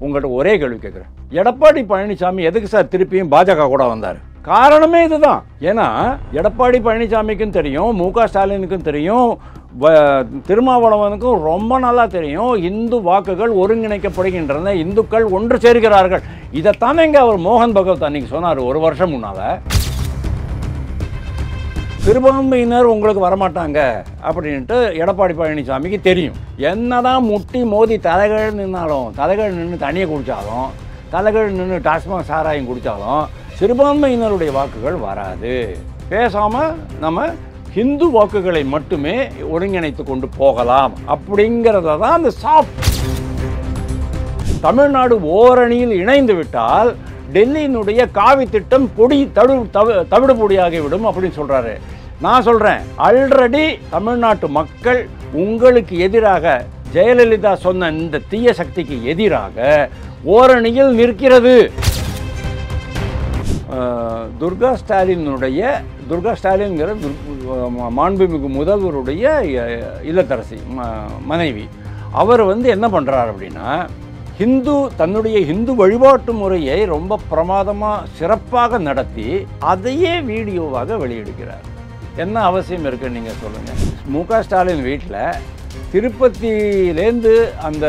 உங்கள்கிட்ட ஒரே கேள்வி கேட்குறேன். எடப்பாடி பழனிசாமி எதுக்கு சார் திருப்பியும் பாஜக கூட வந்தார்? காரணமே இதுதான். ஏன்னா எடப்பாடி பழனிசாமிக்கும் தெரியும், மு.க. ஸ்டாலினுக்கும் தெரியும், திருமாவளவனுக்கும் ரொம்ப நல்லா தெரியும், இந்து வாக்குகள் ஒருங்கிணைக்கப்படுகின்றன, இந்துக்கள் ஒன்று சேர்கிறார்கள். இதைத்தானே இங்கே அவர் மோகன் பகவத் அன்னைக்கு சொன்னார் ஒரு வருஷம் முன்னால். சிறுபான்மையினர் உங்களுக்கு வரமாட்டாங்க அப்படின்ட்டு எடப்பாடி பழனிசாமிக்கு தெரியும். என்னதான் முட்டி மோதி தலைகள் நின்னாலும், தலைகள் நின்று தண்ணியை குடித்தாலும், தலைகள் நின்று டாஸ்மாக் சாராயம் குடித்தாலும் சிறுபான்மையினருடைய வாக்குகள் வராது. பேசாமல் நம்ம ஹிந்து வாக்குகளை மட்டுமே ஒருங்கிணைத்து கொண்டு போகலாம் அப்படிங்கிறத தான் அந்த சாஃப்ட். தமிழ்நாடு ஓரணியில் இணைந்து விட்டால் டெல்லியினுடைய காவி திட்டம் பொடி தவிடு பொடியாகிவிடும் அப்படின்னு சொல்கிறாரு. நான் சொல்கிறேன், ஆல்ரெடி தமிழ்நாட்டு மக்கள் உங்களுக்கு எதிராக ஜெயலலிதா சொன்ன இந்த தீய சக்திக்கு எதிராக ஓரணியில் நிற்கிறது. துர்கா ஸ்டாலின்கிற மாண்புமிகு முதல்வருடைய இல்லத்தரசி மனைவி, அவர் என்ன பண்ணுறார் அப்படின்னா, தன்னுடைய ஹிந்து வழிபாட்டு முறையை ரொம்ப பிரமாதமாக சிறப்பாக நடத்தி அதையே வீடியோவாக வெளியிடுகிறார். என்ன அவசியம் இருக்குன்னு நீங்கள் சொல்லுங்கள். மு.க. ஸ்டாலின் வீட்டில் திருப்பதியிலேருந்து அந்த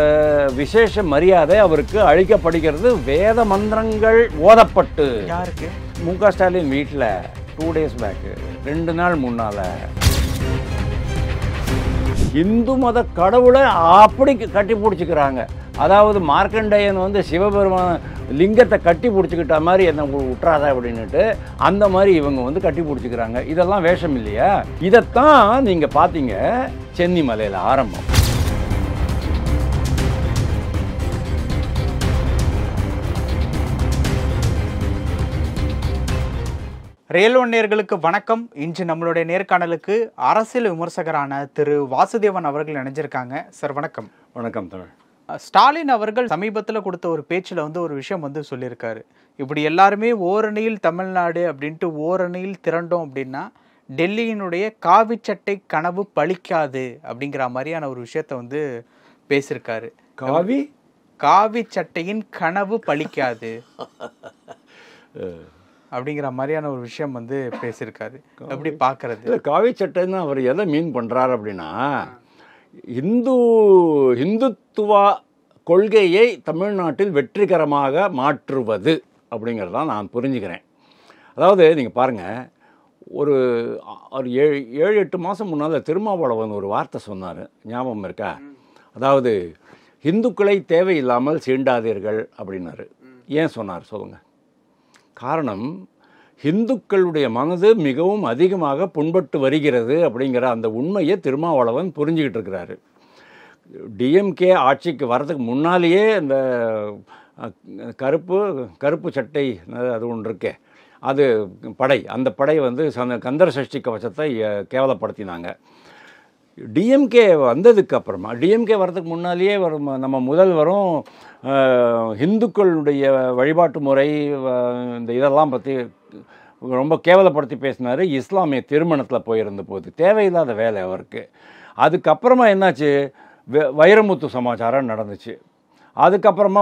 விசேஷ மரியாதை அவருக்கு அளிக்கப்படுகிறது. வேத மந்திரங்கள் ஓதப்பட்டு. யாருக்கு? மு.க. ஸ்டாலின் வீட்டில் 2 days பேக்கு, 2 நாள் முன்னால் இந்து மத கடவுளை அப்படி கட்டி பிடிச்சிக்கிறாங்க. அதாவது மார்க்கண்டேயன் சிவபெருமான லிங்கத்தை கட்டி பிடிச்சிக்கிட்ட மாதிரி என்ன விட்டுறாதா அப்படின்னுட்டு அந்த மாதிரி இவங்க கட்டி பிடிச்சிக்கிறாங்க. இதெல்லாம் வேஷம் இல்லையா? இதைத்தான் நீங்கள் பார்த்தீங்க சென்னி மலையில் ஆரம்பம். ரியல் ஒன் நேயர்களுக்கு வணக்கம். இன்று நம்மளுடைய நேர்காணலுக்கு அரசியல் விமர்சகரான திரு வாசுதேவன் அவர்கள் இணைஞ்சிருக்காங்க. சார் வணக்கம். வணக்கம் தமிழ். ஸ்டாலின் அவர்கள் சமீபத்தில் கொடுத்த ஒரு பேச்சில் ஒரு விஷயம் சொல்லியிருக்காரு. இப்படி எல்லாருமே ஓரணியில் தமிழ்நாடு அப்படின்ட்டு ஓரணியில் திரண்டோம் அப்படின்னா டெல்லியினுடைய காவி சட்டை கனவு பழிக்காது அப்படிங்கிற மாதிரியான ஒரு விஷயத்த பேசியிருக்காரு. காவி சட்டையின் கனவு பழிக்காது அப்படிங்கிற மாதிரியான ஒரு விஷயம் பேசியிருக்காரு. எப்படி பார்க்கறது? காவி சட்டைன்னு அவர் எதை மீன் பண்ணுறாரு அப்படின்னா, இந்துத்துவா கொள்கையை தமிழ்நாட்டில் வெற்றிகரமாக மாற்றுவது அப்படிங்கிறதான் நான் புரிஞ்சுக்கிறேன். அதாவது நீங்கள் பாருங்கள், ஒரு 7-8 மாதம் முன்னால் திருமாவளவன் ஒரு வார்த்தை சொன்னார், ஞாபகம் இருக்கா? அதாவது இந்துக்களை தேவையில்லாமல் சீண்டாதீர்கள் அப்படின்னாரு. ஏன் சொன்னார் சொல்லுங்கள்? காரணம், இந்துக்களுடைய மனது மிகவும் அதிகமாக புண்பட்டு வருகிறது அப்படிங்கிற அந்த உண்மையை திருமாவளவன் புரிஞ்சுக்கிட்டு இருக்கிறாரு. டிஎம்கே ஆட்சிக்கு வரதுக்கு முன்னாலேயே இந்த கருப்பு சட்டை அது ஒன்று இருக்கே, அது படை, அந்த படை கந்தர சஷ்டி கவசத்தை கேவலப்படுத்தினாங்க. டிஎம்கே வந்ததுக்கு அப்புறமா, டிஎம்கே வரதுக்கு முன்னாலேயே நம்ம முதல்வரும் இந்துக்களுடைய வழிபாட்டு முறை இந்த இதெல்லாம் பற்றி ரொம்ப கேவலப்படுத்தி பேசினார். இஸ்லாமிய திருமணத்தில் போயிருந்த போது தேவையில்லாத வேலை அவருக்கு. அதுக்கப்புறமா என்னாச்சு, வைரமுத்து சமாச்சாரம் நடந்துச்சு. அதுக்கப்புறமா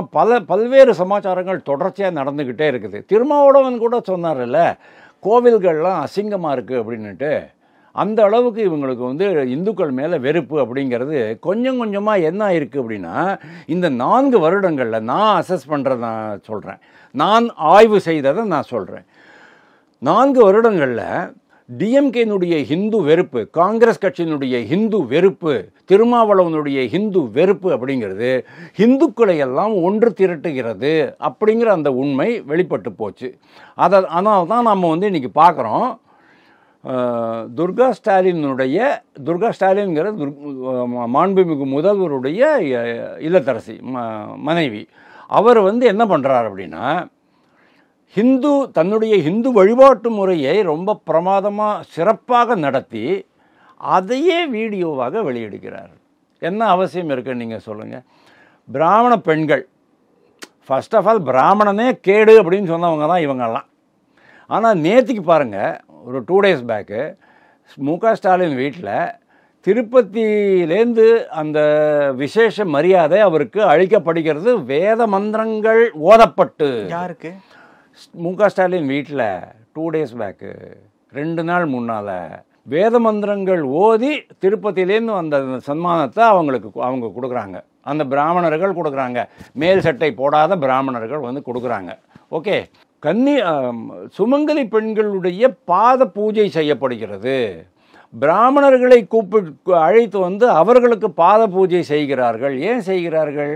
பல்வேறு சமாச்சாரங்கள் தொடர்ச்சியாக நடந்துக்கிட்டே இருக்குது. திருமாவளவன் கூட சொன்னார்ல, கோவில்கள்லாம் அசிங்கமாக இருக்குது அப்படின்னுட்டு. அந்த அளவுக்கு இவங்களுக்கு இந்துக்கள் மேலே வெறுப்பு அப்படிங்கிறது கொஞ்சம் கொஞ்சமாக என்ன ஆயிருக்கு அப்படின்னா, இந்த 4 வருடங்களில் நான் அசஸ் பண்ணுறத நான் சொல்கிறேன், நான் ஆய்வு செய்ததை நான் சொல்கிறேன். 4 வருடங்களில் டிஎம்கேனுடைய ஹிந்து வெறுப்பு, காங்கிரஸ் கட்சியினுடைய ஹிந்து வெறுப்பு, திருமாவளவனுடைய ஹிந்து வெறுப்பு அப்படிங்கிறது இந்துக்களை எல்லாம் ஒன்று திரட்டுகிறது அப்படிங்கிற அந்த உண்மை வெளிப்பட்டு போச்சு. அதனால தான் நம்ம இன்றைக்கி பார்க்குறோம், துர்கா ஸ்டாலின்கிற மாண்புமிகு முதல்வருடைய இல்லத்தரசி மனைவி, அவர் என்ன பண்ணுறார் அப்படின்னா, தன்னுடைய ஹிந்து வழிபாட்டு முறையை ரொம்ப பிரமாதமாக சிறப்பாக நடத்தி அதையே வீடியோவாக வெளியிடுகிறார். என்ன அவசியம் இருக்குன்னு நீங்கள் சொல்லுங்கள். பிராமண பெண்கள், ஃபர்ஸ்ட் ஆஃப் ஆல் பிராமணனே கேடு அப்படின்னு சொன்னவங்க தான் இவங்கெல்லாம். ஆனால் நேற்றுக்கு பாருங்கள், ஒரு 2 days பேக்கு மு.க. ஸ்டாலின் வீட்டில் திருப்பதியிலேருந்து அந்த விசேஷ மரியாதை அவருக்கு அளிக்கப்படுகிறது. வேத மந்திரங்கள் ஓதப்பட்டு. யாருக்கு? மு.க. ஸ்டாலின் வீட்டில் 2 days பேக்கு, 2 நாள் முன்னால் வேத மந்திரங்கள் ஓதி திருப்பதியிலேருந்து அந்த சன்மானத்தை அவங்க கொடுக்குறாங்க. அந்த பிராமணர்கள் கொடுக்குறாங்க. மேல் சட்டை போடாத பிராமணர்கள் வந்து கொடுக்குறாங்க. ஓகே. சுமங்கலி பெண்களுடைய பாத பூஜை செய்யப்படுகிறது. பிராமணர்களை அழைத்து வந்து அவர்களுக்கு பாத பூஜை செய்கிறார்கள். ஏன் செய்கிறார்கள்?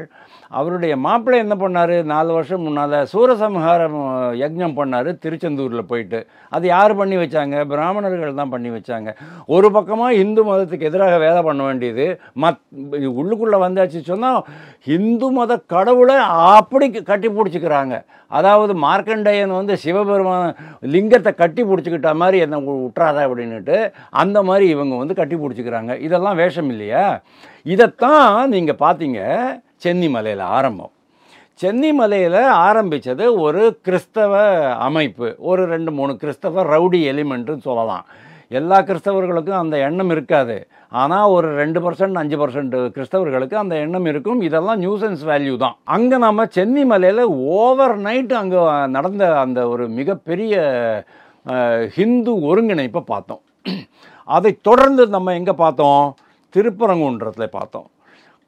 அவருடைய மாப்பிள்ளை என்ன பண்ணார்? 4 வருஷம் முன்னால் சூரசம்ஹாரம் யஜ்ஞம் பண்ணார் திருச்செந்தூரில் போயிட்டு. அது யார் பண்ணி வச்சாங்க? பிராமணர்கள் தான் பண்ணி வச்சாங்க. ஒரு பக்கமாக இந்து மதத்துக்கு எதிராக வேலை பண்ண வேண்டியது, உள்ளுக்குள்ளே வந்தாச்சு சொன்னால் இந்து மத கடவுளை அப்படி கட்டி பிடிச்சிக்கிறாங்க. அதாவது மார்க்கண்டேயன் வந்து சிவபெருமான லிங்கத்தை கட்டி பிடிச்சிக்கிட்ட மாதிரி என்ன விட்டுறாத அப்படின்னுட்டு அந்த மாதிரி இவங்க வந்து கட்டி பிடிச்சிக்கிறாங்க. இதெல்லாம் வேஷம் இல்லையா? இதைத்தான் நீங்கள் பார்த்தீங்க சென்னிமலையில் ஆரம்பம். சென்னிமலையில் ஆரம்பித்தது ஒரு கிறிஸ்தவ அமைப்பு, ஒரு 2-3 கிறிஸ்தவ ரவுடி எலிமெண்ட்டுன்னு சொல்லலாம். எல்லா கிறிஸ்தவர்களுக்கும் அந்த எண்ணம் இருக்காது. ஆனால் ஒரு 2%, 5% கிறிஸ்தவர்களுக்கு அந்த எண்ணம் இருக்கும். இதெல்லாம் நியூசன்ஸ் வேல்யூ தான். அங்கே நம்ம சென்னிமலையில் ஓவர் நைட்டு அங்கே நடந்த அந்த ஒரு மிகப்பெரிய ஹிந்து ஒருங்கிணைப்பை பார்த்தோம். அதை தொடர்ந்து நம்ம எங்கே பார்த்தோம்? திருப்பரங்குன்றத்தில் பார்த்தோம்.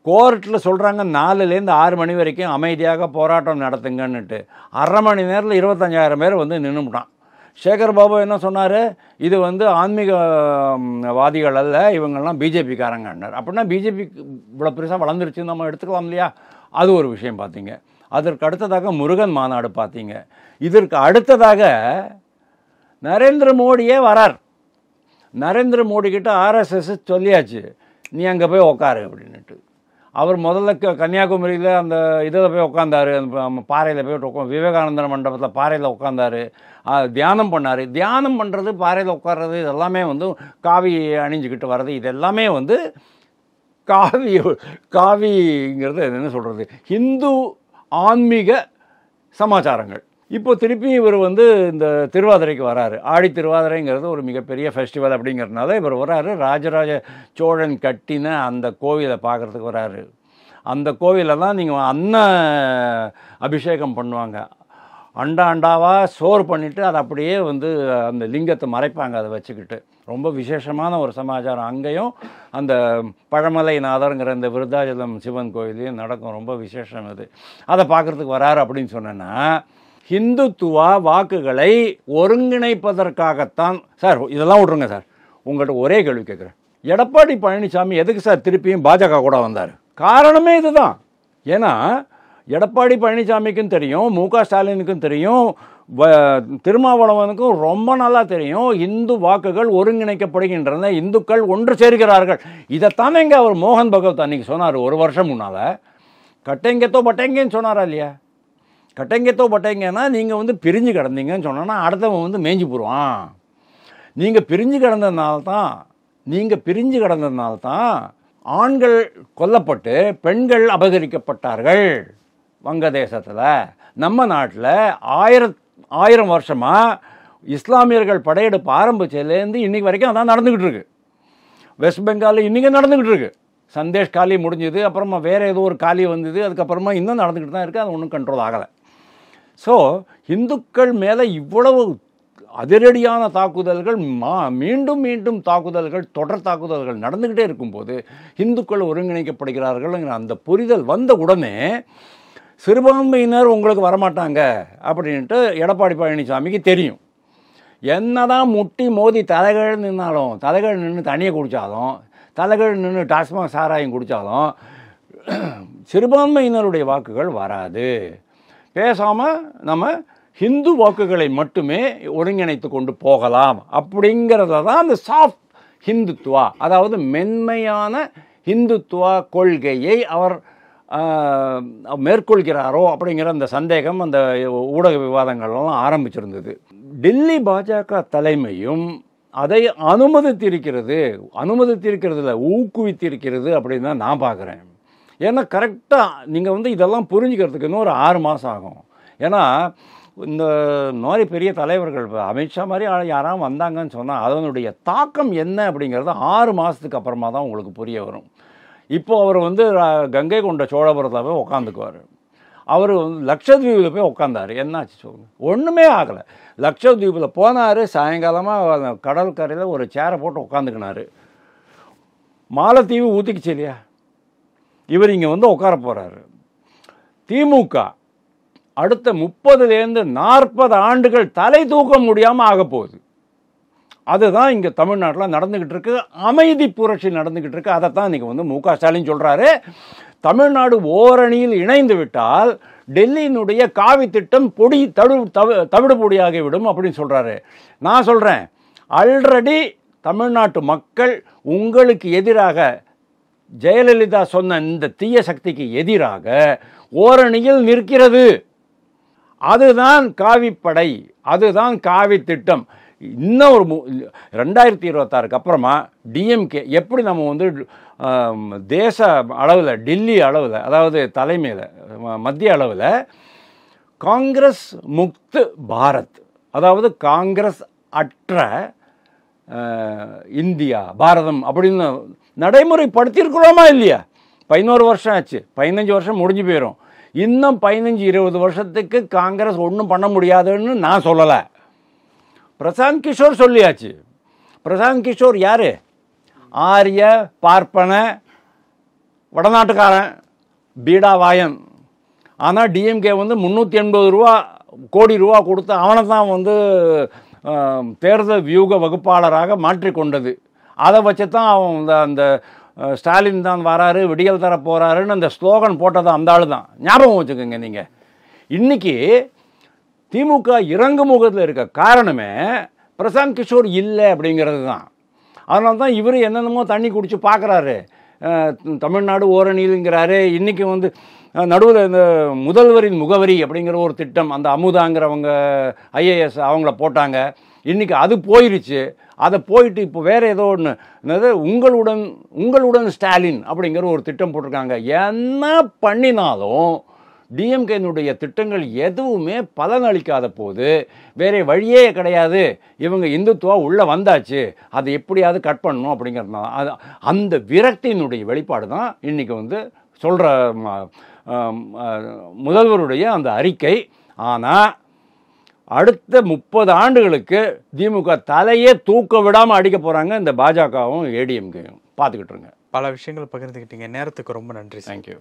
கோர்ட்டில் சொல்கிறாங்க 4லேருந்து 6 மணி வரைக்கும் அமைதியாக போராட்டம் நடத்துங்கன்னுட்டு. அரை மணி நேரத்தில் 25,000 பேர் வந்து நின்றுட்டான். சேகர் பாபு என்ன சொன்னார்? இது வந்து ஆன்மீகவாதிகள் அல்ல, இவங்கெல்லாம் பிஜேபிக்காரங்கன்னார். அப்படின்னா பிஜேபி இவ்வளோ பெருசாக வளர்ந்துருச்சுன்னு நம்ம எடுத்துக்கலாம் இல்லையா? அது ஒரு விஷயம் பார்த்தீங்க. அதற்கு அடுத்ததாக முருகன் மாநாடு பார்த்தீங்க. இதற்கு அடுத்ததாக நரேந்திர மோடியே வரார். நரேந்திர மோடி கிட்ட ஆர்எஸ்எஸ் சொல்லியாச்சு, நீ அங்கே போய் உக்காரு அப்படின்ட்டு. அவர் முதல்ல கன்னியாகுமரியில் அந்த இதில் போய் உட்காந்தாரு, அந்த பாறையில் போய் விவேகானந்தர் மண்டபத்தில் பாறையில் உட்காந்தாரு, தியானம் பண்ணார். தியானம் பண்ணுறது, பாறையில் உட்கார்றது, இதெல்லாமே வந்து காவி அணிஞ்சிக்கிட்டு வர்றது, இது எல்லாமே வந்து காவிங்கிறது என்ன சொல்கிறது, ஹிந்து ஆன்மீக சமாச்சாரங்கள். இப்போ திருப்பி இவர் வந்து இந்த திருவாதிரைக்கு வராரு. ஆடி திருவாதிரைங்கிறது ஒரு மிகப்பெரிய ஃபெஸ்டிவல் அப்படிங்கிறதுனால இவர் வராரு. ராஜராஜ சோழன் கட்டின அந்த கோவிலை பார்க்குறதுக்கு வராரு. அந்த கோவிலில் தான் நீங்கள் அபிஷேகம் பண்ணுவாங்க. அண்டாவாக சோறு பண்ணிவிட்டு அதை அப்படியே வந்து அந்த லிங்கத்தை மறைப்பாங்க அதை வச்சுக்கிட்டு. ரொம்ப விசேஷமான ஒரு சமாச்சாரம். அங்கேயும் அந்த பழமலைநாதருங்கிற இந்த விருத்தாச்சலம் சிவன் கோயிலையும் நடக்கும். ரொம்ப விசேஷம் அது. அதை பார்க்குறதுக்கு வராரு அப்படின்னு சொன்னேன்னா, ஹிந்துத்துவா வாக்குகளை ஒருங்கிணைப்பதற்காகத்தான். சார் இதெல்லாம் விட்ருங்க சார், உங்கள்கிட்ட ஒரே கேள்வி கேட்குறேன். எடப்பாடி பழனிசாமி எதுக்கு சார் திருப்பியும் பாஜக கூட வந்தார்? காரணமே இதுதான். ஏன்னா எடப்பாடி பழனிசாமிக்கும் தெரியும், மு.க. ஸ்டாலினுக்கும் தெரியும், திருமாவளவனுக்கும் ரொம்ப நல்லா தெரியும், இந்து வாக்குகள் ஒருங்கிணைக்கப்படுகின்றன, இந்துக்கள் ஒன்று சேர்கிறார்கள். இதைத்தானே இங்கே அவர் மோகன் பகவத் அன்னைக்கு சொன்னார் 1 வருஷம் முன்னால். கட்டைங்கத்தோ பட்டைங்கன்னு சொன்னாரா இல்லையா? கட்டைங்கத்தோ பட்டைங்கன்னா நீங்கள் வந்து பிரிஞ்சு கிடந்தீங்கன்னு சொன்னோன்னா அடுத்தவன் வந்து மேய்ஞ்சி போடுவான். நீங்கள் பிரிஞ்சு கிடந்ததுனால தான் ஆண்கள் கொல்லப்பட்டு பெண்கள் அபகரிக்கப்பட்டார்கள். வங்கதேசத்தில், நம்ம நாட்டில் 1000 வருஷமாக இஸ்லாமியர்கள் படையெடுப்பு ஆரம்பிச்சதுலேருந்து இன்றைக்கி வரைக்கும் அதான் நடந்துக்கிட்டு இருக்கு. வெஸ்ட் பெங்காலில் இன்றைக்கி நடந்துக்கிட்டு இருக்கு. சந்தேஷ் காலி முடிஞ்சுது, அப்புறமா வேறு ஏதோ ஒரு காலி வந்தது, அதுக்கப்புறமா இன்னும் நடந்துக்கிட்டு தான் இருக்குது. அது ஒன்றும் கண்ட்ரோல் ஆகலை. ஸோ இந்துக்கள் மேலே இவ்வளவு அதிரடியான தாக்குதல்கள், மீண்டும் மீண்டும் தாக்குதல்கள், தொடர் தாக்குதல்கள் நடந்துக்கிட்டே இருக்கும்போது இந்துக்கள் ஒருங்கிணைக்கப்படுகிறார்கள்ங்கிற அந்த புரிதல் வந்த உடனே சிறுபான்மையினர் உங்களுக்கு வரமாட்டாங்க அப்படின்ட்டு எடப்பாடி பழனிசாமிக்கு தெரியும். என்னதான் முட்டி மோதி தலைகள் நின்னாலும், தலைகள் நின்று தண்ணியை குடித்தாலும், தலைகள் நின்று டாஸ்மாக் சாராயம் குடித்தாலும் சிறுபான்மையினருடைய வாக்குகள் வராது. பேசாமல் நம்ம ஹிந்து வாக்குகளை மட்டுமே ஒருங்கிணைத்து கொண்டு போகலாம் அப்படிங்கிறத தான் அந்த சாஃப்ட் ஹிந்துத்துவா, அதாவது மென்மையான ஹிந்துத்துவா கொள்கையை அவர் மேற்கொள்கிறாரோ அப்படிங்கிற அந்த சந்தேகம் அந்த ஊடக விவாதங்கள்லாம் ஆரம்பிச்சிருந்தது. டெல்லி பாஜக தலைமையும் அதை அனுமதித்திருக்கிறதுல ஊக்குவித்திருக்கிறது அப்படின்னு தான் நான் பார்க்குறேன். ஏன்னா கரெக்டாக நீங்கள் வந்து இதெல்லாம் புரிஞ்சுக்கிறதுக்கு இன்னும் ஒரு 6 மாதம் ஆகும். ஏன்னா இந்த மாதிரி பெரிய தலைவர்கள் அமித்ஷா மாதிரி யாராவது வந்தாங்கன்னு சொன்னால் அதனுடைய தாக்கம் என்ன அப்படிங்கிறது 6 மாதத்துக்கு அப்புறமா தான் உங்களுக்கு புரிய வரும். இப்போது அவர் வந்து கங்கை கொண்ட சோழபுரத்தில் போய் உட்காந்துக்குவார். அவர் லட்சத்தீவில் போய் உட்காந்தார். என்னாச்சு சொல்லுங்கள்? ஒன்றுமே ஆகலை. லட்சத்தீவில் போனார், சாயங்காலமாக கடற்கரையில் ஒரு சேரை போட்டு உட்காந்துக்கினார். மாலத்தீவு ஊற்றிக்கிச்சு இல்லையா, இவர் இங்கே வந்து உட்கார போகிறாரு. திமுக அடுத்த 30லேருந்து 40 ஆண்டுகள் தலை தூக்க முடியாமல் ஆக போகுது. அதுதான் இங்கே தமிழ்நாட்டில் நடந்துக்கிட்டு இருக்கு. அமைதி புரட்சி நடந்துக்கிட்டு இருக்கு. அதைத்தான் இன்றைக்கி வந்து மு க ஸ்டாலின் சொல்கிறாரு. தமிழ்நாடு ஓரணியில் இணைந்து விட்டால் டெல்லியினுடைய காவி திட்டம் தவிடு பொடியாகிவிடும் அப்படின்னு சொல்கிறாரு. நான் சொல்கிறேன், ஆல்ரெடி தமிழ்நாட்டு மக்கள் உங்களுக்கு எதிராக ஜெயலலிதா சொன்ன இந்த தீய சக்திக்கு எதிராக ஓரணியில் நிற்கிறது. அதுதான் காவிப்படை, அதுதான் காவி திட்டம். இன்னும் ஒரு 2026 அப்புறமா டிஎம்கே எப்படி நம்ம வந்து தேச அளவில், டெல்லி அளவில், அதாவது தலைமையில், மத்திய அளவில் காங்கிரஸ் முக்து பாரத், அதாவது காங்கிரஸ் அற்ற இந்தியா பாரதம் அப்படின்னு நடைமுறைப்படுத்தியிருக்கிறோமா இல்லையா? 11 வருஷம் ஆச்சு, 15 வருஷம் முடிஞ்சு போயிடும். இன்னும் 15-20 வருஷத்துக்கு காங்கிரஸ் ஒன்றும் பண்ண முடியாதுன்னு நான் சொல்லலை. பிரசாந்த் கிஷோர் சொல்லியாச்சு. பிரசாந்த் கிஷோர் யார்? ஆரிய பார்ப்பன வடநாட்டுக்காரன், பீடாவாயன். ஆனால் டிஎம்கே வந்து 380 கோடி ரூபா கொடுத்து அவனை தான் வந்து தேர்தல் வியூக வகுப்பாளராக மாற்றிக்கொண்டது. அதை வச்சு தான் அவன் அந்த ஸ்டாலின் தான் வராரு, விடியல் தர போகிறாருன்னு அந்த ஸ்லோகன் போட்டது அந்த ஆள் தான். ஞாபகம் வச்சுக்கோங்க. நீங்கள் இன்றைக்கி திமுக இறங்கு முகத்தில் இருக்க காரணமே பிரசாந்த் கிஷோர் இல்லை அப்படிங்கிறது தான். அதனால தான் இவர் என்னென்னமோ தண்ணி குடித்து பார்க்குறாரு. தமிழ்நாடு ஓரணிங்கிறாரு. இன்றைக்கி வந்து நடுவில் இந்த முதல்வரின் முகவரி அப்படிங்கிற ஒரு திட்டம், அந்த அமுதாங்கிறவங்க ஐஏஎஸ் அவங்கள போட்டாங்க. இன்றைக்கி அது போயிடுச்சு. அதை போயிட்டு இப்போ வேறு ஏதோ ஒன்று, என்னது உங்களுடன் ஸ்டாலின் அப்படிங்கிற ஒரு திட்டம் போட்டிருக்காங்க. என்ன பண்ணினாலும் டிஎம்கேனுடைய திட்டங்கள் எதுவுமே பலனளிக்காத போது வேறு வழியே கிடையாது. இவங்க இந்துத்துவா உள்ளே வந்தாச்சு, அதை எப்படியாவது கட் பண்ணணும் அப்படிங்கிறதுனால அது அந்த விரக்தியினுடைய வெளிப்பாடு தான் இன்றைக்கி வந்து சொல்கிற முதல்வருடைய அந்த அறிக்கை. ஆனால் அடுத்த 30 ஆண்டுகளுக்கு திமுக தலையே தூக்க விடாமல் அடிக்க போகிறாங்க இந்த பாஜகவும் ஏடிஎம்கேயும். பார்த்துக்கிட்டுருங்க. பல விஷயங்கள் பகிர்ந்துக்கிட்டீங்க. நேரத்துக்கு ரொம்ப நன்றி. தேங்க்யூ.